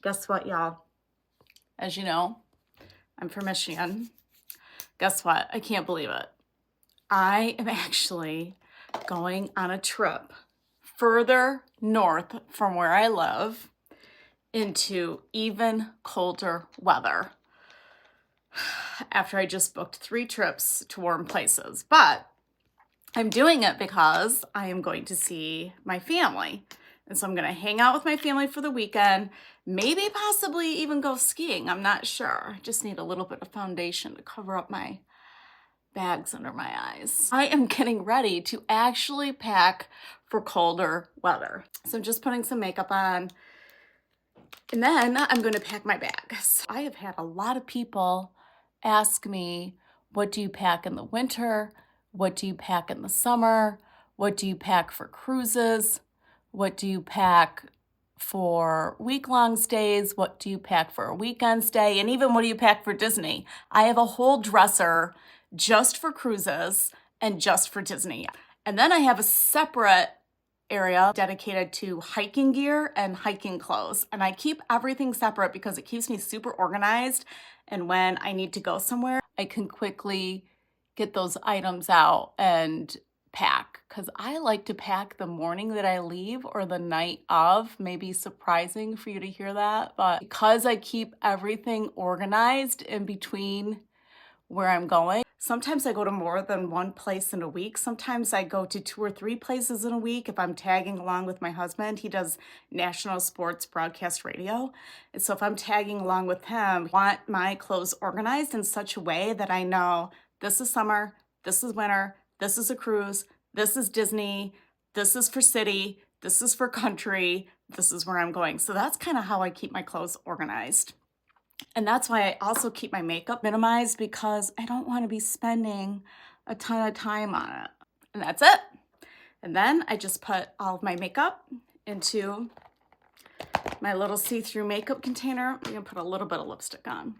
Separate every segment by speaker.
Speaker 1: Guess what, y'all? As you know, I'm from Michigan. Guess what? I can't believe it. I am actually going on a trip further north from where I live into even colder weather after I just booked 3 trips to warm places. But I'm doing it because I am going to see my family. And so I'm going to hang out with my family for the weekend, maybe possibly even go skiing. I'm not sure. I just need a little bit of foundation to cover up my bags under my eyes. I am getting ready to actually pack for colder weather. So I'm just putting some makeup on, and then I'm going to pack my bags. I have had a lot of people ask me, what do you pack in the winter? What do you pack in the summer? What do you pack for cruises? What do you pack for week-long stays? What do you pack for a weekend stay? And even what do you pack for Disney? I have a whole dresser just for cruises and just for Disney. And then I have a separate area dedicated to hiking gear and hiking clothes. And I keep everything separate because it keeps me super organized. And when I need to go somewhere, I can quickly get those items out and pack, because I like to pack the morning that I leave or the night of. Maybe surprising for you to hear that, but because I keep everything organized in between where I'm going. Sometimes I go to more than one place in a week. Sometimes I go to 2 or 3 places in a week if I'm tagging along with my husband. He does national sports broadcast radio. And so if I'm tagging along with him, I want my clothes organized in such a way that I know this is summer, this is winter, this is a cruise, this is Disney, this is for city, this is for country, this is where I'm going. So that's kind of how I keep my clothes organized. And that's why I also keep my makeup minimized, because I don't want to be spending a ton of time on it. And that's it. And then I just put all of my makeup into my little see-through makeup container. I'm gonna put a little bit of lipstick on.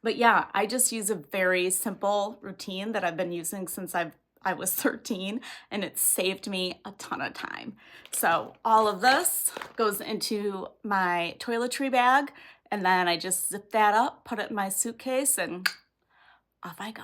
Speaker 1: But yeah, I just use a very simple routine that I've been using since I was 13, and it saved me a ton of time. So all of this goes into my toiletry bag, and then I just zip that up, put it in my suitcase, and off I go.